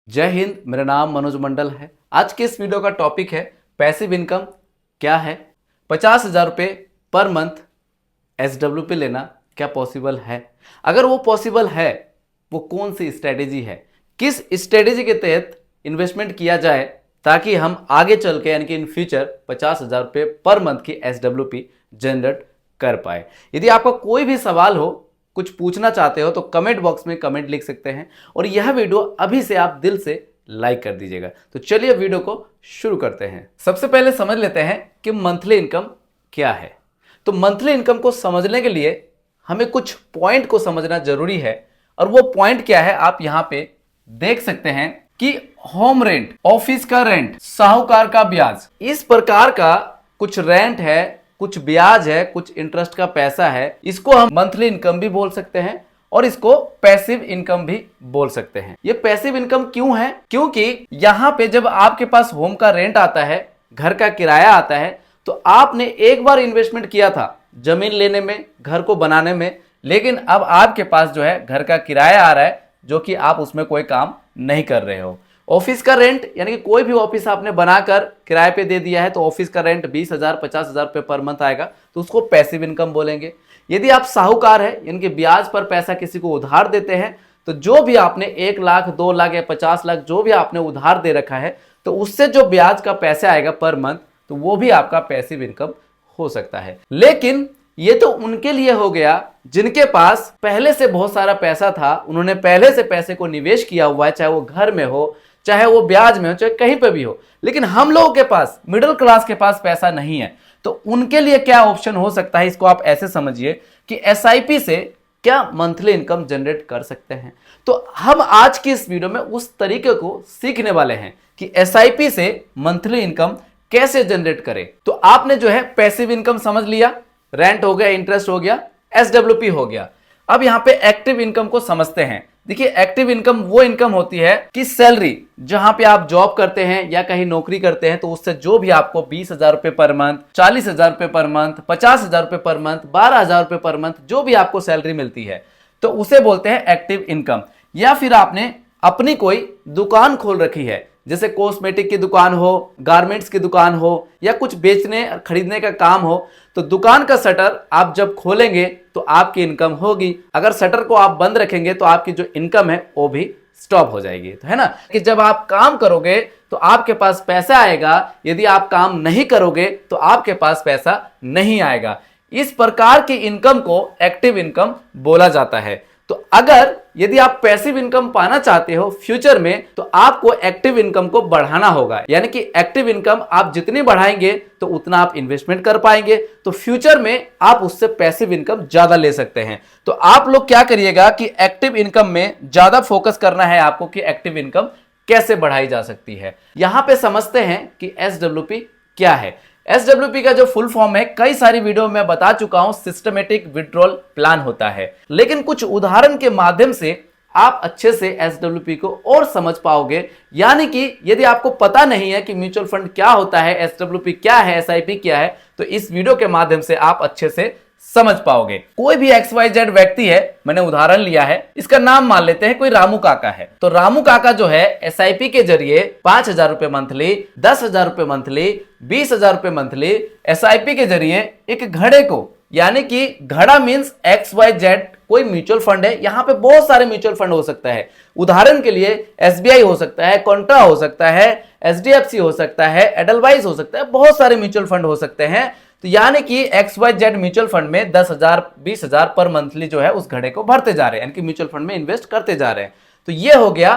जय हिंद। मेरा नाम मनोज मंडल है। आज के इस वीडियो का टॉपिक है पैसिव इनकम क्या है। 50,000 रुपये पर मंथ SWP लेना क्या पॉसिबल है? अगर वो पॉसिबल है, वो कौन सी स्ट्रेटेजी है, किस स्ट्रेटेजी के तहत इन्वेस्टमेंट किया जाए ताकि हम आगे चल के यानी कि इन फ्यूचर 50,000 रुपये पर मंथ की SWP जनरेट कर पाए। यदि आपका कोई भी सवाल हो, कुछ पूछना चाहते हो तो कमेंट बॉक्स में कमेंट लिख सकते हैं और यह वीडियो अभी से आप दिल से लाइक कर दीजिएगा। तो चलिए वीडियो को शुरू करते हैं। सबसे पहले समझ लेते हैं कि मंथली इनकम क्या है। तो मंथली इनकम को समझने के लिए हमें कुछ पॉइंट को समझना जरूरी है और वो पॉइंट क्या है आप यहां पे देख सकते हैं कि होम रेंट, ऑफिस का रेंट, साहूकार का ब्याज, इस प्रकार का कुछ रेंट है, कुछ ब्याज है, कुछ इंटरेस्ट का पैसा है। इसको हम मंथली इनकम भी बोल सकते हैं और इसको पैसिव इनकम भी बोल सकते हैं। ये पैसिव इनकम क्यों है? क्योंकि यहां पे जब आपके पास होम का रेंट आता है, घर का किराया आता है, तो आपने एक बार इन्वेस्टमेंट किया था जमीन लेने में, घर को बनाने में, लेकिन अब आपके पास जो है घर का किराया आ रहा है जो कि आप उसमें कोई काम नहीं कर रहे हो। ऑफिस का रेंट यानी कि कोई भी ऑफिस आपने बनाकर किराए पे दे दिया है तो ऑफिस का रेंट 20,000 50,000 रुपये पर मंथ आएगा, तो उसको पैसिव इनकम बोलेंगे। यदि आप साहूकार है यानी कि ब्याज पर पैसा किसी को उधार देते हैं, तो जो भी आपने 1 लाख 2 लाख या 50 लाख जो भी आपने उधार दे रखा है, तो उससे जो ब्याज का पैसा आएगा पर मंथ, तो वो भी आपका पैसिव इनकम हो सकता है। लेकिन ये तो उनके लिए हो गया जिनके पास पहले से बहुत सारा पैसा था, उन्होंने पहले से पैसे को निवेश किया हुआ है, चाहे वो घर में हो, चाहे वो ब्याज में हो, चाहे कहीं पे भी हो। लेकिन हम लोगों के पास, मिडिल क्लास के पास पैसा नहीं है, तो उनके लिए क्या ऑप्शन हो सकता है? इसको आप ऐसे समझिए कि SIP से क्या मंथली इनकम जनरेट कर सकते हैं। तो हम आज की इस वीडियो में उस तरीके को सीखने वाले हैं कि SIP से मंथली इनकम कैसे जनरेट करें। तो आपने जो है पैसिव इनकम समझ लिया, रेंट हो गया, इंटरेस्ट हो गया, SWP हो गया। अब यहां पे एक्टिव इनकम को समझते हैं। देखिए, एक्टिव इनकम वो इनकम होती है कि सैलरी, जहां पे आप जॉब करते हैं या कहीं नौकरी करते हैं, तो उससे जो भी आपको 20,000 रुपये पर मंथ, 40,000 रुपये पर मंथ, 50,000 रुपये पर मंथ, 12,000 रुपये पर मंथ, जो भी आपको सैलरी मिलती है, तो उसे बोलते हैं एक्टिव इनकम। या फिर आपने अपनी कोई दुकान खोल रखी है, जैसे कॉस्मेटिक की दुकान हो, गारमेंट्स की दुकान हो, या कुछ बेचने खरीदने का काम हो, तो दुकान का शटर आप जब खोलेंगे तो आपकी इनकम होगी। अगर शटर को आप बंद रखेंगे तो आपकी जो इनकम है वो भी स्टॉप हो जाएगी। तो है ना कि जब आप काम करोगे तो आपके पास पैसा आएगा, यदि आप काम नहीं करोगे तो आपके पास पैसा नहीं आएगा। इस प्रकार की इनकम को एक्टिव इनकम बोला जाता है। तो अगर यदि आप पैसिव इनकम पाना चाहते हो फ्यूचर में, तो आपको एक्टिव इनकम को बढ़ाना होगा। यानी कि एक्टिव इनकम आप जितनी बढ़ाएंगे तो उतना आप इन्वेस्टमेंट कर पाएंगे, तो फ्यूचर में आप उससे पैसिव इनकम ज्यादा ले सकते हैं। तो आप लोग क्या करिएगा कि एक्टिव इनकम में ज्यादा फोकस करना है आपको कि एक्टिव इनकम कैसे बढ़ाई जा सकती है। यहां पे समझते हैं कि SWP क्या है। SWP का जो फुल फॉर्म है, कई सारी वीडियो में बता चुका हूं, सिस्टमेटिक विड्रॉल प्लान होता है। लेकिन कुछ उदाहरण के माध्यम से आप अच्छे से SWP को और समझ पाओगे। यानी कि यदि आपको पता नहीं है कि म्यूचुअल फंड क्या होता है, SWP क्या है, SIP क्या है, तो इस वीडियो के माध्यम से आप अच्छे से समझ पाओगे। कोई भी XYZ व्यक्ति है, मैंने उदाहरण लिया है, इसका नाम मान लेते हैं कोई रामू काका है। तो रामू काका जो है SIP के जरिए 5,000 रुपए मंथली, 10,000 रुपए मंथली, 20,000 रुपए मंथली SIP के जरिए एक घड़े को, यानी कि घड़ा मींस XYZ कोई म्यूचुअल फंड है। यहां पे बहुत सारे म्यूचुअल फंड हो सकता है। उदाहरण के लिए SBI हो सकता है, कॉन्ट्रा हो सकता है, HDFC हो सकता है, एडलवाइज हो सकता है, बहुत सारे म्यूचुअल फंड हो सकते हैं। तो यानी कि XYZ म्यूचुअल फंड में 10,000 20,000 पर मंथली जो है उस घड़े को भरते जा रहे हैं, यानी कि म्यूचुअल फंड में इन्वेस्ट करते जा रहे हैं। तो ये हो गया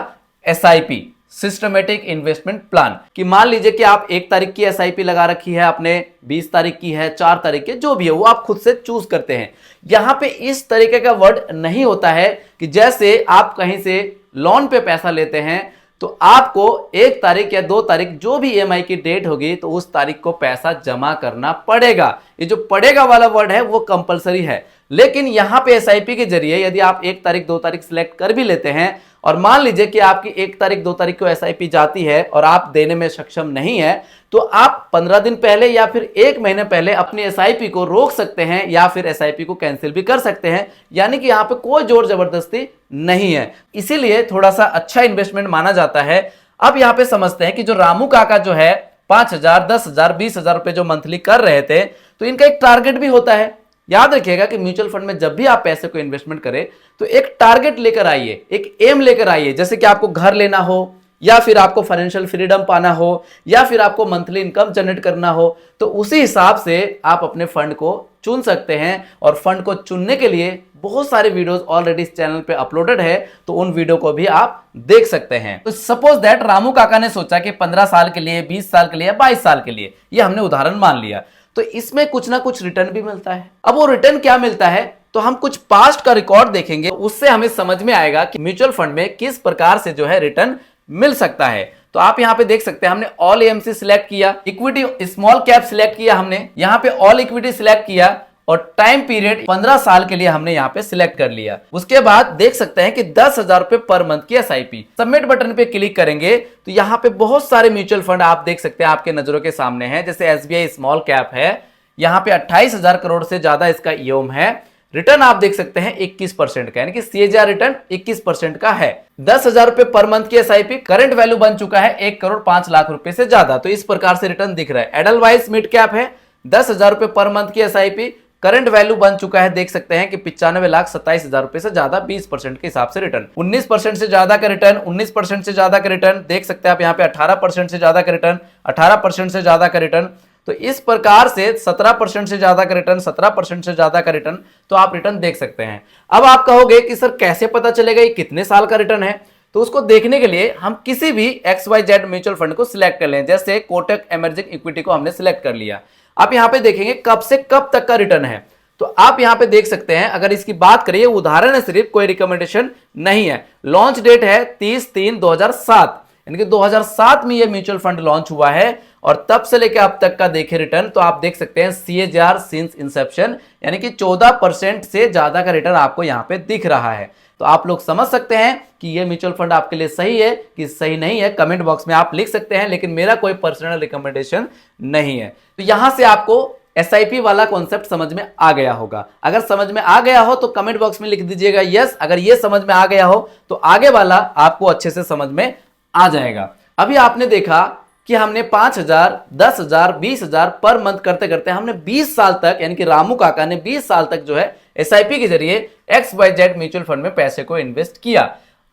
SIP, सिस्टमेटिक इन्वेस्टमेंट प्लान। कि मान लीजिए कि आप 1 तारीख की SIP लगा रखी है, आपने 20 तारीख की है, 4 तारीख की, जो भी है वो आप खुद से चूज करते हैं। यहां पे इस तरीके का वर्ड नहीं होता है कि जैसे आप कहीं से लोन पे पैसा लेते हैं तो आपको 1 तारीख या 2 तारीख जो भी EMI की डेट होगी तो उस तारीख को पैसा जमा करना पड़ेगा। ये जो पड़ेगा वाला वर्ड है वो कंपलसरी है। लेकिन यहां पे SIP के जरिए यदि आप 1 तारीख 2 तारीख सिलेक्ट कर भी लेते हैं और मान लीजिए कि आपकी 1 तारीख 2 तारीख को एसआईपी जाती है और आप देने में सक्षम नहीं है, तो आप 15 दिन पहले या फिर 1 महीने पहले अपनी एसआईपी को रोक सकते हैं या फिर एसआईपी को कैंसिल भी कर सकते हैं। यानी कि यहाँ पे कोई जोर जबरदस्ती नहीं है, इसीलिए थोड़ा सा अच्छा इन्वेस्टमेंट माना जाता है। अब यहाँ पे समझते हैं कि जो रामू काका जो है 5,000, 10,000, 20,000 रुपए जो मंथली कर रहे थे, तो इनका एक टारगेट भी होता है। याद रखिएगा कि म्यूचुअल फंड में जब भी आप पैसे को इन्वेस्टमेंट करें तो एक टारगेट लेकर आइए, एक एम लेकर आइए। जैसे कि आपको घर लेना हो, या फिर आपको फाइनेंशियल फ्रीडम पाना हो, या फिर आपको मंथली इनकम जनरेट करना हो, तो उसी हिसाब से आप अपने फंड को चुन सकते हैं। और फंड को चुनने के लिए बहुत सारे वीडियोस ऑलरेडी इस चैनल पे अपलोडेड है, तो उन वीडियो को भी आप देख सकते हैं। तो सपोज दैट रामू काका ने सोचा कि 15 साल के लिए, 20 साल के लिए, 22 साल के लिए, ये हमने उदाहरण मान लिया, तो इसमें कुछ ना कुछ रिटर्न भी मिलता है। अब वो रिटर्न क्या मिलता है, तो हम कुछ पास्ट का रिकॉर्ड देखेंगे, उससे हमें समझ में आएगा कि म्यूचुअल फंड में किस प्रकार से जो है रिटर्न मिल सकता है। तो आप यहां पे देख सकते हैं, हमने ऑल एएमसी सिलेक्ट किया, इक्विटी स्मॉल कैप सिलेक्ट किया, हमने यहां पे ऑल इक्विटी सिलेक्ट किया और टाइम पीरियड 15 साल के लिए हमने यहां पे सिलेक्ट कर लिया। उसके बाद देख सकते हैं कि 10,000 रुपए पर मंथ की एसआईपी। सबमिट बटन पे क्लिक करेंगे तो यहां पे बहुत सारे म्यूचुअल फंड आप देख सकते हैं, आपके नजरों के सामने हैं। जैसे एसबीआई स्मॉल कैप है, यहां पे 28,000 करोड़ से ज्यादा इसका ईओम है। रिटर्न आप देख सकते हैं 21% का, यानी कि सीएजीआर रिटर्न 21% का है। 10,000 रुपए पर मंथ की एसआईपी, करंट वैल्यू बन चुका है 1,05,00,000 रुपए से ज्यादा, तो इस प्रकार से रिटर्न दिख रहा है। एडलवाइस मिड कैप है, 10,000 रुपए पर मंथ की एसआईपी, करंट वैल्यू बन चुका है, देख सकते हैं कि 95,27,000 रुपए से ज्यादा, 20% के हिसाब से रिटर्न। 19% से ज्यादा का रिटर्न, 19% से ज्यादा का रिटर्न, देख सकते हैं आप यहाँ पे 18% से ज्यादा का रिटर्न, 18% से ज्यादा का रिटर्न। तो इस प्रकार से 17% से ज्यादा का रिटर्न, 17% से ज्यादा का रिटर्न, तो आप रिटर्न देख सकते हैं। अब आप कहोगे कि सर कैसे पता चलेगा ये कितने साल का रिटर्न है, तो उसको देखने के लिए हम किसी भी XYZ म्यूचुअल फंड को सिलेक्ट कर लें। जैसे कोटक इमर्जिंग इक्विटी को हमने सिलेक्ट कर लिया। आप यहां पे देखेंगे कब से कब तक का रिटर्न है, तो आप यहां पे देख सकते हैं। अगर इसकी बात करिए, उदाहरण है सिर्फ, कोई रिकमेंडेशन नहीं है। लॉन्च डेट है 30/3/2007, यानी कि 2007 में ये म्यूचुअल फंड लॉन्च हुआ है और तब से लेकर अब तक का देखें रिटर्न, तो आप देख सकते हैं सीएजीआर सिंस इंसेप्शन, यानी कि 14% से ज्यादा का रिटर्न आपको यहां पे दिख रहा है। तो आप लोग समझ सकते हैं कि ये म्यूचुअल फंड आपके लिए सही है कि सही नहीं है। कमेंट बॉक्स में आप लिख सकते हैं, लेकिन मेरा कोई पर्सनल रिकमेंडेशन नहीं है। तो यहां से आपको एसआईपी वाला कॉन्सेप्ट समझ में आ गया होगा। अगर समझ में आ गया हो तो कमेंट बॉक्स में लिख दीजिएगा यस। अगर ये समझ में आ गया हो तो आगे वाला आपको अच्छे से समझ में आ जाएगा। अभी आपने देखा कि हमने 5,000, 10,000, 20,000 पर मंथ करते करते हमने 20 साल तक, यानी कि रामू काका ने 20 साल तक जो है एसआईपी के जरिए XYZ म्यूचुअल फंड में पैसे को इन्वेस्ट किया।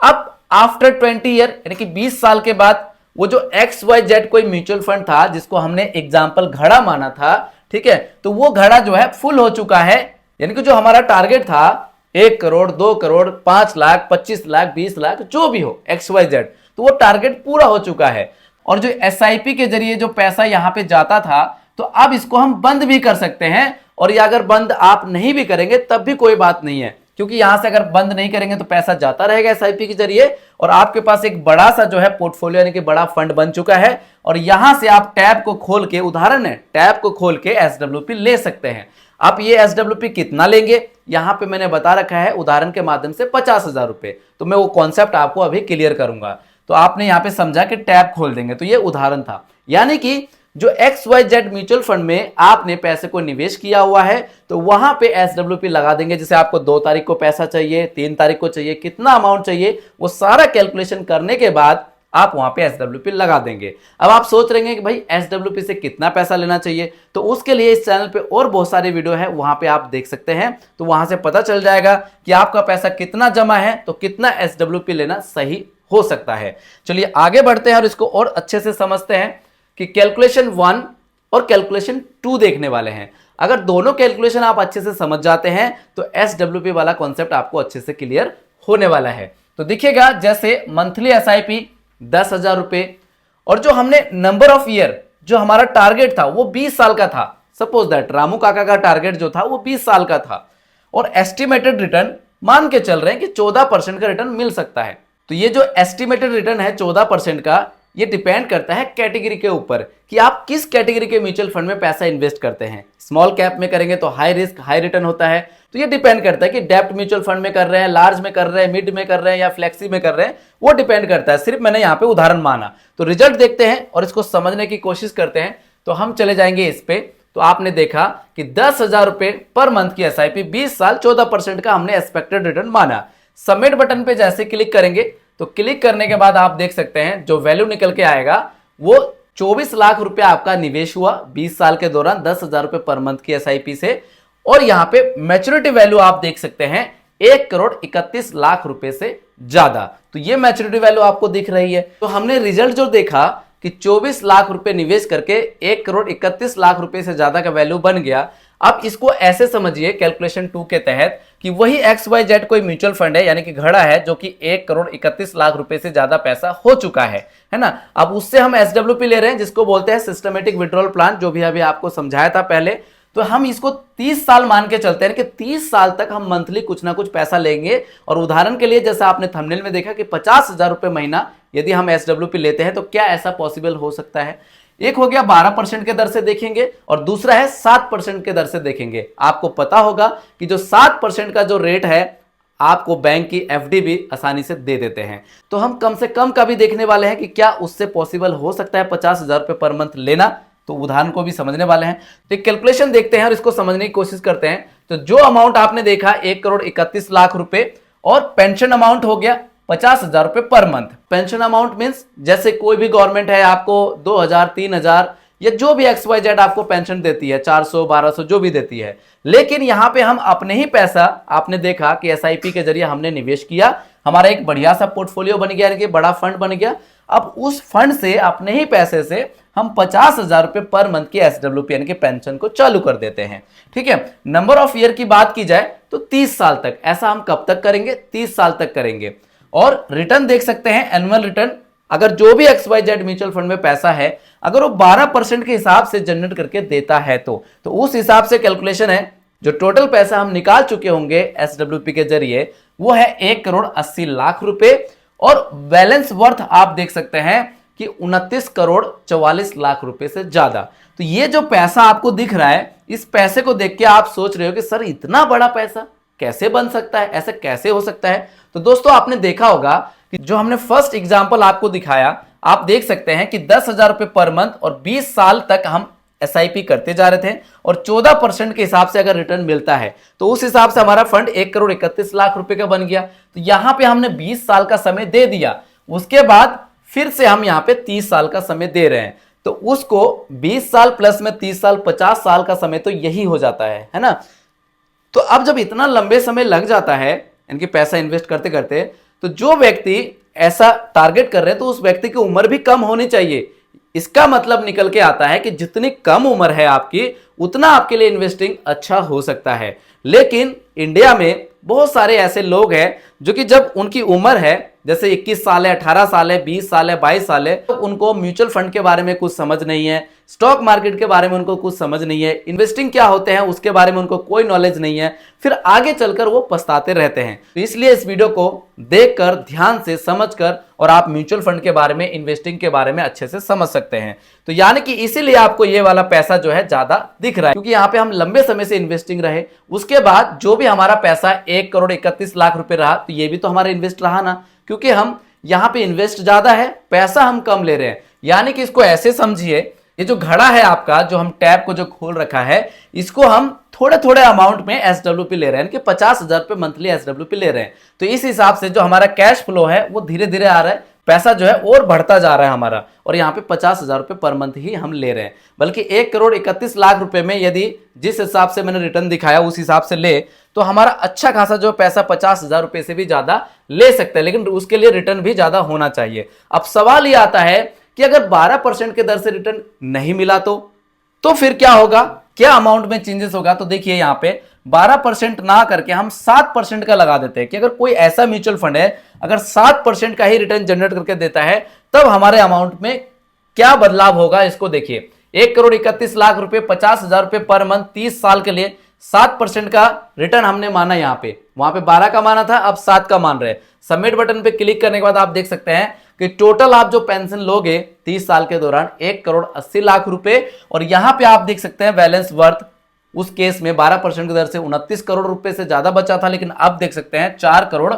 अब आफ्टर 20 ईयर, यानी कि 20 साल के बाद, वो जो XYZ कोई म्यूचुअल फंड था जिसको हमने एग्जाम्पल घड़ा माना था, ठीक है, तो वो घड़ा जो है फुल हो चुका है। यानी कि जो हमारा टारगेट था 1 करोड़, 2 करोड़, 5 लाख, 25 लाख, 20 लाख, जो भी हो XYZ, तो वो टारगेट पूरा हो चुका है। और जो एसआईपी के जरिए जो पैसा यहां पे जाता था, तो अब इसको हम बंद भी कर सकते हैं। और ये अगर बंद आप नहीं भी करेंगे तब भी कोई बात नहीं है, क्योंकि यहां से अगर बंद नहीं करेंगे तो पैसा जाता रहेगा एसआईपी के जरिए और आपके पास एक बड़ा सा जो है पोर्टफोलियो, यानी कि बड़ा फंड बन चुका है। और यहां से आप टैब को खोल के, उदाहरण है, टैब को खोल के एसडब्ल्यूपी ले सकते हैं। आप ये एसडब्ल्यूपी कितना लेंगे, यहां पे मैंने बता रखा है उदाहरण के माध्यम से 50,000 रुपए। तो मैं वो कॉन्सेप्ट आपको अभी क्लियर करूंगा। तो आपने यहां पे समझा कि टैब खोल देंगे, तो ये उदाहरण था। यानी कि जो XYZ म्यूचुअल फंड में आपने पैसे को निवेश किया हुआ है, तो वहां पे एसडब्ल्यूपी लगा देंगे। जैसे आपको 2 तारीख को पैसा चाहिए, 3 तारीख को चाहिए, कितना अमाउंट चाहिए, वो सारा कैलकुलेशन करने के बाद आप वहां पे एसडब्ल्यूपी लगा देंगे। अब आप सोच रहे हैं कि भाई एसडब्ल्यूपी से कितना पैसा लेना चाहिए, तो उसके लिए इस चैनल पे और बहुत सारे वीडियो है, वहां पे आप देख सकते हैं। तो वहां से पता चल जाएगा कि आपका पैसा कितना जमा है, तो कितना एसडब्ल्यूपी लेना सही हो सकता है। चलिए आगे बढ़ते हैं और इसको और अच्छे से समझते हैं कि कैलकुलेशन 1 और कैलकुलेशन 2 देखने वाले हैं। अगर दोनों कैलकुलेशन आप अच्छे से समझ जाते हैं तो एसडब्ल्यूपी वाला कॉन्सेप्ट आपको अच्छे से क्लियर होने वाला है। तो देखिएगा, जैसे मंथली एसआईपी 10,000 रुपए, और जो हमने नंबर ऑफ ईयर, जो हमारा टारगेट था वो 20 साल का था। सपोज दैट रामू काका का टारगेट जो था वो 20 साल का था, और एस्टिमेटेड रिटर्न मान के चल रहे हैं कि 14% का रिटर्न मिल सकता है। तो ये जो एस्टिमेटेड रिटर्न है 14% का, ये डिपेंड करता है कैटेगरी के ऊपर कि आप किस कैटेगरी के म्यूचुअल फंड में पैसा इन्वेस्ट करते हैं। स्मॉल कैप में करेंगे तो हाई रिस्क हाई रिटर्न होता है, तो ये डिपेंड करता है कि डेप्ट म्यूचुअल फंड में कर रहे हैं, लार्ज में कर रहे हैं, मिड में कर रहे हैं या फ्लेक्सी में कर रहे हैं, वो डिपेंड करता है। सिर्फ मैंने यहाँ पे उदाहरण माना। तो रिजल्ट देखते हैं और इसको समझने की कोशिश करते हैं। तो हम चले जाएंगे इस पे। तो आपने देखा कि 10,000 रुपए पर मंथ की एसआईपी 20 साल 14% का हमने एक्सपेक्टेड रिटर्न माना। सबमिट बटन पे जैसे क्लिक करेंगे तो क्लिक करने के बाद आप देख सकते हैं जो वैल्यू निकल के आएगा वो 24 लाख रुपए आपका निवेश हुआ 20 साल के दौरान 10,000 रुपए पर मंथ की एसआईपी से। और यहां पे मैच्योरिटी वैल्यू आप देख सकते हैं 1,31,00,000 रुपए से ज्यादा। तो ये मैच्योरिटी वैल्यू आपको दिख रही है। तो हमने रिजल्ट जो देखा कि 24 लाख रुपए निवेश करके 1,31,00,000 रुपए से ज्यादा का वैल्यू बन गया। अब इसको ऐसे समझिए कैलकुलेशन 2 के तहत कि वही XYZ कोई म्यूचुअल फंड है, यानी कि घड़ा है, जो कि 1,31,00,000 रुपए से ज्यादा पैसा हो चुका है ना। अब उससे हम SWP ले रहे हैं, जिसको बोलते हैं सिस्टमेटिक विड्रॉल प्लान, जो भी अभी आपको समझाया था पहले। तो हम इसको 30 साल मान के चलते हैं कि 30 साल तक हम मंथली कुछ ना कुछ पैसा लेंगे। और उदाहरण के लिए जैसा आपने थंबनेल में देखा कि 50,000 रुपए महीना यदि हम SWP लेते हैं तो क्या ऐसा पॉसिबल हो सकता है। एक हो गया 12% के दर से देखेंगे और दूसरा है 7% के दर से देखेंगे। आपको पता होगा कि जो 7% का जो रेट है आपको बैंक की FD भी आसानी से दे देते हैं। तो हम कम से कम का भी देखने वाले हैं कि क्या उससे पॉसिबल हो सकता है 50,000 रुपए पर मंथ लेना। तो उदाहरण को भी समझने वाले हैं। तो एक कैलकुलेशन देखते हैं और इसको समझने की कोशिश करते हैं। तो जो अमाउंट आपने देखा 1,31,00,000 रुपए और पेंशन अमाउंट हो गया 50,000 रुपए per month. Pension amount means जैसे कोई भी गवर्नमेंट है आपको 2,000 3,000 या जो भी XYZ आपको पेंशन देती है 400 1200 जो भी देती है। लेकिन यहां पे हम अपने ही पैसा, आपने देखा कि SIP के जरिए हमने निवेश किया, हमारा एक बढ़िया सा पोर्टफोलियो बन गया, यानी कि बड़ा फंड बन गया। अब उस फंड से अपने ही पैसे से हम 50,000 रुपए पर मंथ की SWP यानी कि पेंशन को चालू कर देते हैं। ठीक है। नंबर ऑफ ईयर की बात की जाए तो 30 साल तक। ऐसा हम कब तक करेंगे? 30 साल तक करेंगे। और रिटर्न देख सकते हैं एनुअल रिटर्न। अगर जो भी XYZ म्यूचुअल फंड में पैसा है अगर वो 12% के हिसाब से जनरेट करके देता है तो उस हिसाब से कैलकुलेशन है जो टोटल पैसा हम निकाल चुके होंगे SWP के जरिए वो है 1,80,00,000 रुपए। और बैलेंस वर्थ आप देख सकते हैं कि 29,44,00,000 रुपए से ज्यादा। तो ये जो पैसा आपको दिख रहा है, इस पैसे को देख के आप सोच रहे हो कि सर इतना बड़ा पैसा कैसे बन सकता है, ऐसा कैसे हो सकता है। तो दोस्तों आपने देखा होगा कि जो हमने फर्स्ट एग्जांपल आपको दिखाया, आप देख सकते हैं कि 10,000 रुपए पर मंथ और 20 साल तक हम SIP करते जा रहे थे और 14% के हिसाब से अगर रिटर्न मिलता है तो उस हिसाब से हमारा फंड 1,31,00,000 रुपए का बन गया। तो यहां पे हमने 20 साल का समय दे दिया, उसके बाद फिर से हम यहां पे 30 साल का समय दे रहे हैं। तो उसको 20 साल प्लस में 30 साल 50 साल का समय तो यही हो जाता है ना। तो अब जब इतना लंबे समय लग जाता है इनके पैसा इन्वेस्ट करते करते, तो जो व्यक्ति ऐसा टारगेट कर रहे हैं तो उस व्यक्ति की उम्र भी कम होनी चाहिए। इसका मतलब निकल के आता है कि जितनी कम उम्र है आपकी उतना आपके लिए इन्वेस्टिंग अच्छा हो सकता है। लेकिन इंडिया में बहुत सारे ऐसे लोग हैं जो कि जब उनकी उम्र है जैसे 21 साल है, 18 साल है, 20 साल है, 22 साल है, तो उनको म्यूचुअल फंड के बारे में कुछ समझ नहीं है, स्टॉक मार्केट के बारे में उनको कुछ समझ नहीं है, इन्वेस्टिंग क्या होते हैं उसके बारे में उनको कोई नॉलेज नहीं है, फिर आगे चलकर वो पछताते रहते हैं। तो इसलिए इस वीडियो को देखकर ध्यान से समझकर और आप म्यूचुअल फंड के बारे में, इन्वेस्टिंग के बारे में अच्छे से समझ सकते हैं। तो यानी कि इसीलिए आपको ये वाला पैसा जो है ज्यादा दिख रहा है, क्योंकि यहाँ पे हम लंबे समय से इन्वेस्टिंग रहे, उसके बाद जो भी हमारा पैसा 1,31,00,000 रुपए रहा तो ये भी तो हमारा इन्वेस्ट रहा ना, क्योंकि हम यहां पे इन्वेस्ट ज्यादा है, पैसा हम कम ले रहे हैं। यानी कि इसको ऐसे समझिए, ये जो घड़ा है आपका, जो हम टैब को जो खोल रखा है, इसको हम थोड़े थोड़े अमाउंट में SWP ले रहे हैं कि 50,000 रुपए मंथली SWP ले रहे हैं। तो इस हिसाब से जो हमारा कैश फ्लो है वो धीरे धीरे आ रहा है, पैसा जो है और बढ़ता जा रहा है हमारा। और यहाँ पे 50,000 रुपए पर मंथ ही हम ले रहे हैं, बल्कि 1,31,00,000 रुपए में यदि जिस हिसाब से मैंने रिटर्न दिखाया उस हिसाब से ले तो हमारा अच्छा खासा जो पैसा 50,000 रुपए से भी ज्यादा ले सकते हैं, लेकिन उसके लिए रिटर्न भी ज्यादा होना चाहिए। अब सवाल ये आता है कि अगर 12% के दर से रिटर्न नहीं मिला तो फिर क्या होगा, क्या अमाउंट में चेंजेस होगा। तो देखिए यहाँ पे 12% ना करके हम 7% का लगा देते हैं कि अगर कोई ऐसा म्यूचुअल फंड है अगर 7% का ही रिटर्न जनरेट करके देता है तब हमारे अमाउंट में क्या बदलाव होगा। इसको देखिए, 1,31,00,000 रुपए, 50,000 रुपए पर मंथ 30 साल के लिए 7% का रिटर्न हमने माना यहाँ पे, वहां पे 12 का माना था, अब 7 का मान रहे। सबमिट बटन पे क्लिक करने के बाद आप देख सकते हैं कि टोटल आप जो पेंशन लोगे 30 साल के दौरान 1,80,00,000 रुपए। और यहां पे आप देख सकते हैं बैलेंस वर्थ उस केस में 12% की दर से 29 करोड़ रुपए से ज्यादा बचा था, लेकिन अब देख सकते हैं 4 करोड़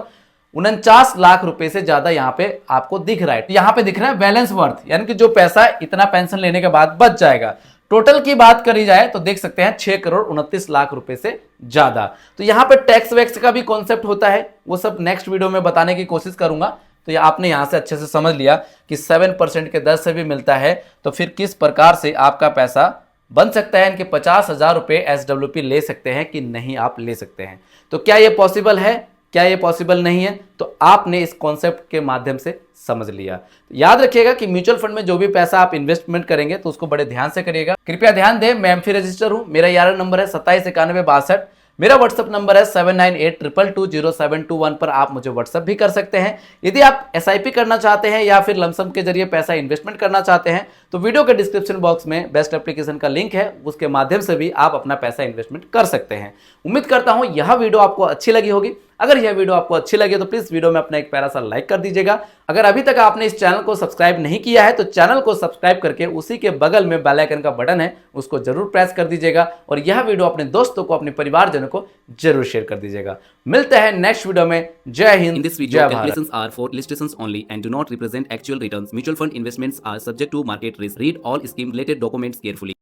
49 लाख रुपए से ज्यादा यहां पे आपको दिख रहा है। तो यहां पे दिख रहा है बैलेंस वर्थ, यानी कि जो पैसा इतना पेंशन लेने के बाद बच जाएगा। टोटल की बात करी जाए तो देख सकते हैं 6 करोड़ 29 लाख रुपए से ज्यादा। तो यहां पे टैक्स वैक्स का भी कॉन्सेप्ट होता है, वो सब नेक्स्ट वीडियो में बताने की कोशिश करूंगा। तो ये आपने यहां से अच्छे से समझ लिया कि 7% के दर से भी मिलता है, तो फिर किस प्रकार से आपका पैसा बन सकता है। इनके 50,000 रुपए SWP ले सकते हैं कि नहीं आप ले सकते हैं। तो क्या ये पॉसिबल है, क्या ये पॉसिबल नहीं है, तो आपने इस कॉन्सेप्ट के माध्यम से समझ लिया। याद रखिएगा कि म्यूचुअल फंड में जो भी पैसा आप इन्वेस्टमेंट करेंगे तो उसको बड़े ध्यान से करिएगा। कृपया ध्यान दें, मैं एमफी रजिस्टर हूं, मेरा यार नंबर है 279162। मेरा व्हाट्सएप नंबर है 7982220721 पर आप मुझे व्हाट्सएप भी कर सकते हैं। यदि आप SIP करना चाहते हैं या फिर लमसम के जरिए पैसा इन्वेस्टमेंट करना चाहते हैं तो वीडियो के डिस्क्रिप्शन बॉक्स में बेस्ट एप्लीकेशन का लिंक है, उसके माध्यम से भी आप अपना पैसा इन्वेस्टमेंट कर सकते हैं। उम्मीद करता हूं यह वीडियो आपको अच्छी लगी होगी। अगर यह वीडियो आपको अच्छी लगे तो प्लीज वीडियो में अपना एक प्यारा सा लाइक कर दीजिएगा। अगर अभी तक आपने इस चैनल को सब्सक्राइब नहीं किया है तो चैनल को सब्सक्राइब करके उसी के बगल में बेल आइकन का बटन है उसको जरूर प्रेस कर दीजिएगा, और यह वीडियो अपने दोस्तों को, अपने परिवारजनों को जरूर शेयर कर दीजिएगा। मिलते हैं नेक्स्ट वीडियो में। जय Hind. In this video, calculations are for illustrations only and do not represent actual returns. Mutual fund investments are subject to market risk. Read all scheme related documents carefully.